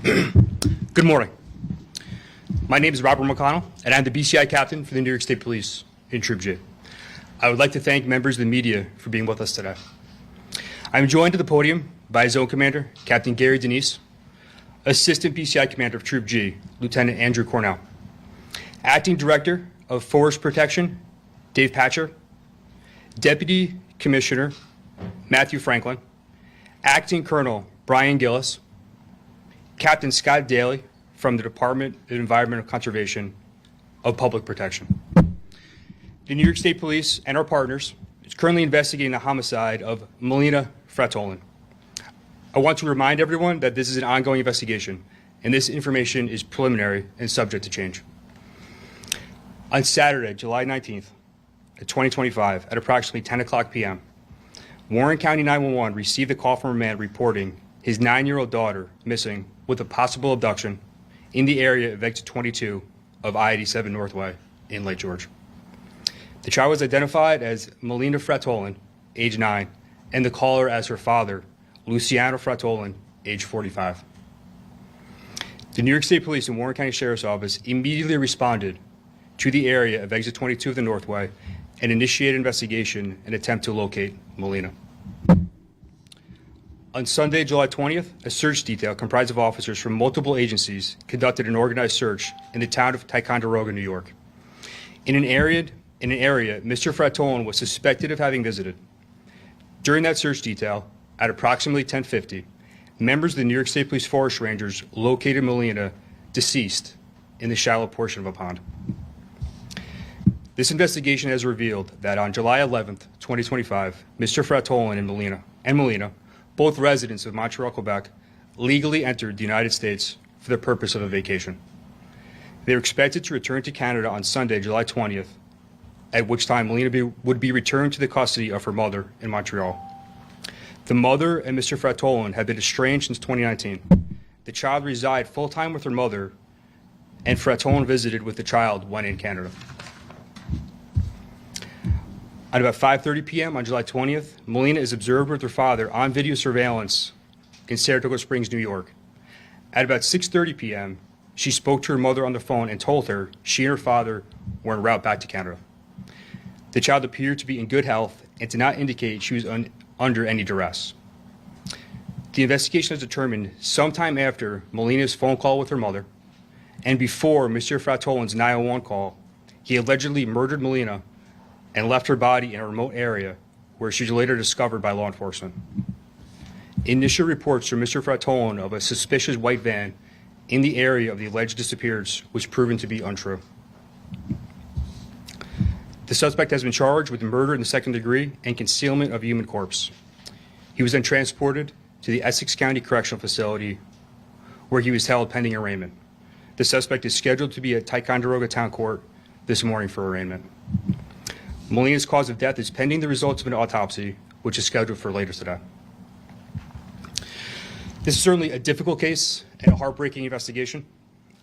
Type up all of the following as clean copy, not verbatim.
Good morning. My name is Robert McConnell, and I'm the BCI captain for the New York State Police in Troop G. I would like to thank members of the media for being with us today. I'm joined at the podium by Zone Commander Captain Gary Denise, Assistant BCI Commander of Troop G, Lieutenant Andrew Cornell, Acting Director of Forest Protection, Dave Patcher, Deputy Commissioner Matthew Franklin, Acting Colonel Brian Gillis, Captain Scott Daly from the Department of Environmental Conservation of Public Protection. The New York State Police and our partners is currently investigating the homicide of Melina Frattolin. I want to remind everyone that this is an ongoing investigation, and this information is preliminary and subject to change. On Saturday, July 19th, 2025, at approximately 10 o'clock p.m., Warren County 911 received a call from a man reporting his 9-year-old daughter missing with a possible abduction in the area of exit 22 of I-87 Northway in Lake George. The child was identified as Melina Frattolin, age 9, and the caller as her father, Luciano Frattolin, age 45. The New York State Police and Warren County Sheriff's Office immediately responded to the area of exit 22 of the Northway and initiated investigation and attempt to locate Melina. On Sunday, July 20th, a search detail comprised of officers from multiple agencies conducted an organized search in the town of Ticonderoga, New York. In an area Mr. Frattolin was suspected of having visited. During that search detail, at approximately 10:50, members of the New York State Police Forest Rangers located Melina deceased in the shallow portion of a pond. This investigation has revealed that on July 11th, 2025, Mr. Frattolin and Melina, both residents of Montreal, Quebec, legally entered the United States for the purpose of a vacation. They were expected to return to Canada on Sunday, July 20th, at which time Melina would be returned to the custody of her mother in Montreal. The mother and Mr. Frattolin have been estranged since 2019. The child resided full-time with her mother, and Frattolin visited with the child when in Canada. At about 5:30 p.m. on July 20th, Melina is observed with her father on video surveillance in Saratoga Springs, New York. At about 6:30 p.m., she spoke to her mother on the phone and told her she and her father were en route back to Canada. The child appeared to be in good health and did not indicate she was under any duress. The investigation has determined sometime after Melina's phone call with her mother and before Mr. Frattolin's 911 call, he allegedly murdered Melina and left her body in a remote area where she was later discovered by law enforcement. Initial reports from Mr. Frattolin of a suspicious white van in the area of the alleged disappearance was proven to be untrue. The suspect has been charged with murder in the second degree and concealment of a human corpse. He was then transported to the Essex County Correctional Facility where he was held pending arraignment. The suspect is scheduled to be at Ticonderoga Town Court this morning for arraignment. Melina's cause of death is pending the results of an autopsy, which is scheduled for later today. This is certainly a difficult case and a heartbreaking investigation.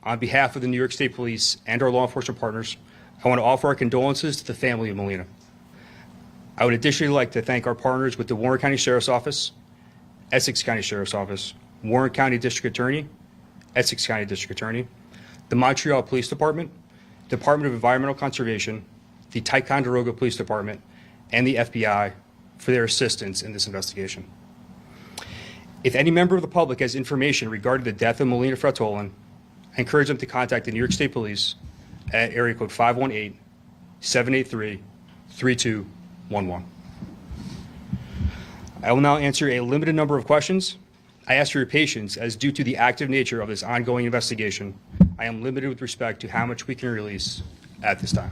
On behalf of the New York State Police and our law enforcement partners, I want to offer our condolences to the family of Melina. I would additionally like to thank our partners with the Warren County Sheriff's Office, Essex County Sheriff's Office, Warren County District Attorney, Essex County District Attorney, the Montreal Police Department, Department of Environmental Conservation, the Ticonderoga Police Department, and the FBI for their assistance in this investigation. If any member of the public has information regarding the death of Melina Frattolin, I encourage them to contact the New York State Police at area code 518-783-3211. I will now answer a limited number of questions. I ask for your patience as due to the active nature of this ongoing investigation, I am limited with respect to how much we can release at this time.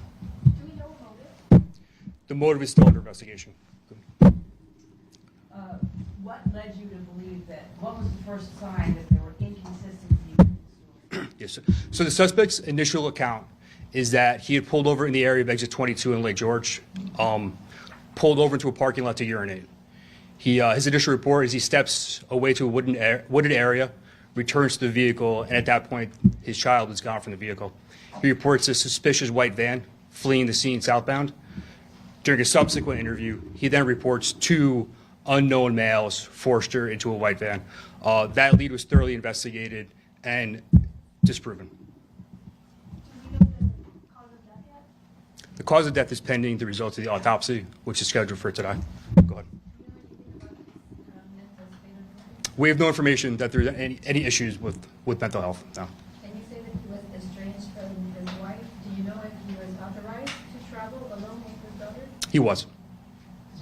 The motive is still under investigation. What led you to believe that? What was the first sign that there were inconsistencies in the story? Yes, so the suspect's initial account is that he had pulled over in the area of exit 22 in Lake George, pulled over into a parking lot to urinate. His initial report is he steps away to a wooded area, returns to the vehicle, and at that point, his child is gone from the vehicle. He reports a suspicious white van fleeing the scene southbound. During a subsequent interview, he then reports 2 unknown males forced her into a white van. That lead was thoroughly investigated and disproven. Do you know the cause of death yet? The cause of death is pending the results of the autopsy, which is scheduled for today. Go ahead. Do you know anything about mental state of mind? We have no information that there's any issues with mental health. No. And you say that he was estranged from his wife. Do you know if he was authorized to travel alone with his daughter? He was.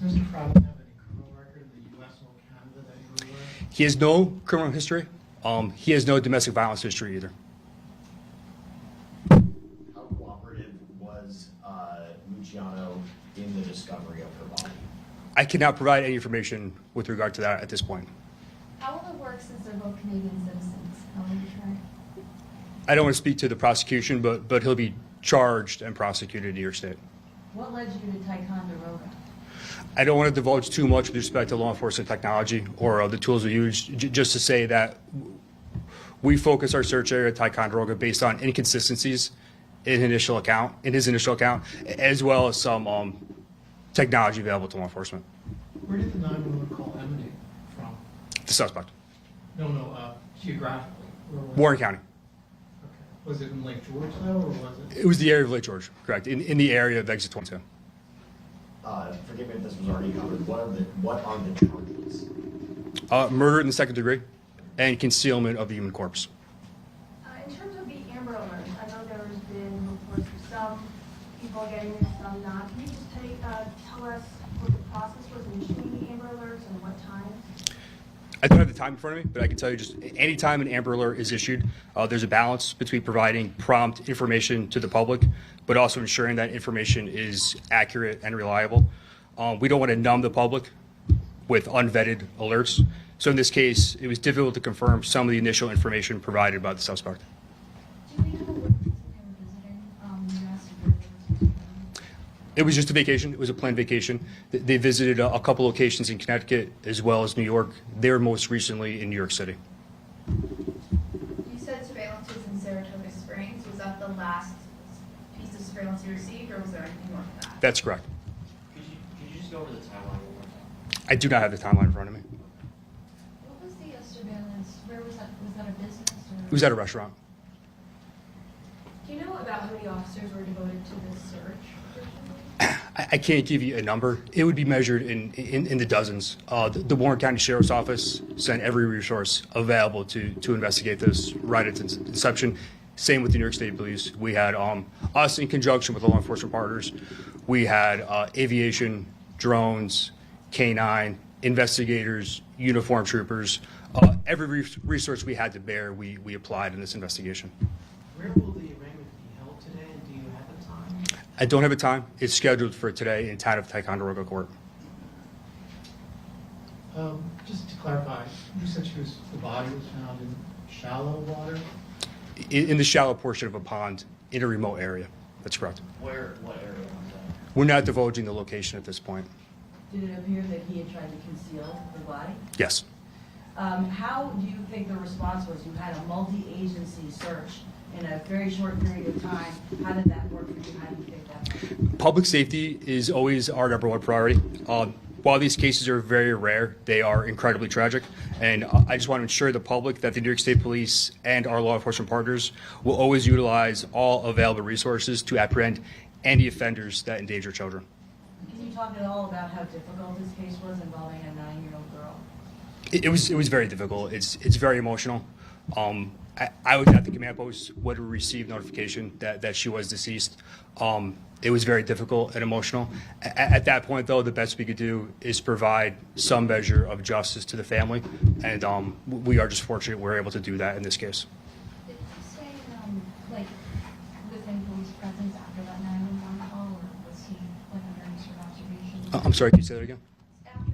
Does Mr. Frattolin have any criminal record in the U.S. or Canada that you're aware of? He has no criminal history. He has no domestic violence history either. How cooperative was Luciano in the discovery of her body? I cannot provide any information with regard to that at this point. How will it work since they're both Canadian citizens? How will you try? I don't want to speak to the prosecution, but he'll be charged and prosecuted in New York State. What led you to Ticonderoga? I don't want to divulge too much with respect to law enforcement technology or the tools we use, just to say that we focus our search area at Ticonderoga based on inconsistencies in his initial account, as well as some technology available to law enforcement. Where did the 911 call emanate from? The suspect, No, geographically. Where was Warren it? County. Okay. Was it in Lake George though, or was it? It was the area of Lake George, correct, in the area of exit 22. Forgive me if this was already covered. What are the charges? Murder in the second degree and concealment of the human corpse. In terms of the Amber Alert, I know there's been reports of some people getting it, some not. Can you just tell us what the process was in issuing the Amber Alerts and what times? I don't have the time in front of me, but I can tell you just any time an Amber Alert is issued, there's a balance between providing prompt information to the public, but also ensuring that information is accurate and reliable. We don't want to numb the public with unvetted alerts. So in this case, it was difficult to confirm some of the initial information provided by the suspect. Do we have a witness of him visiting the U.S. or where they were? It was just a vacation. It was a planned vacation. They visited a couple locations in Connecticut as well as New York. They were most recently in New York City. You said surveillance was in Saratoga Springs. Was that the last piece of surveillance you received, or was there anything more than that? That's correct. Could you just go over the timeline one more time? I do not have the timeline in front of me. What was the surveillance? Where was that? Was that a business or? It was at a restaurant. Do you know about how many officers were devoted to this search? I can't give you a number. It would be measured in the dozens. The Warren County Sheriff's Office sent every resource available to investigate this right at its inception. Same with the New York State Police. We had us in conjunction with the law enforcement partners. We had aviation, drones, K-9, investigators, uniformed troopers. Every resource we had to bear, we applied in this investigation. Where will the arraignment be held today, and do you have a time? I don't have a time. It's scheduled for today in town of Ticonderoga Court. Just to clarify, you said the body was found in shallow water? In the shallow portion of a pond in a remote area. That's correct. What area was that? We're not divulging the location at this point. Did it appear that he had tried to conceal the body? Yes. How do you think the response was? You had a multi-agency search in a very short period of time. How did that work for you? How do you think that went? Public safety is always our number one priority. While these cases are very rare, they are incredibly tragic. And I just want to ensure the public that the New York State Police and our law enforcement partners will always utilize all available resources to apprehend any offenders that endanger children. Can you talk at all about how difficult this case was involving a 9-year-old girl? It was very difficult. It's very emotional. I was at the command post when we received notification that she was deceased. It was very difficult and emotional. At that point, though, the best we could do is provide some measure of justice to the family, and we are just fortunate we're able to do that in this case. Did he stay like within police presence after that 911 call, or was he like under any sort of observation? I'm sorry, can you say that again? After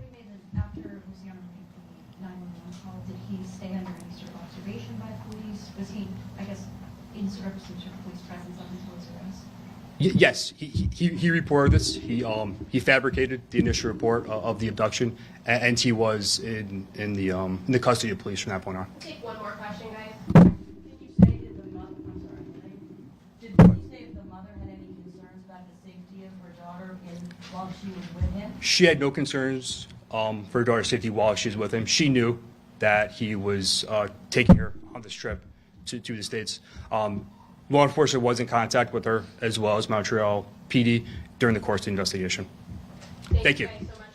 Luciano made the 911 call, did he stay under any sort of observation by police? Was he, I guess, in sort of some sort of police presence up until his arrest? Yes, he reported this. He fabricated the initial report of the abduction, and he was in the custody of police from that point on. Take one more question, guys. Did you say that the mother, I'm sorry, did you say if the mother had any concerns about the safety of her daughter while she was with him? She had no concerns for her daughter's safety while she was with him. She knew that he was taking her on this trip to the States. Law enforcement was in contact with her as well as Montreal PD during the course of the investigation. Thank you. Guys so much.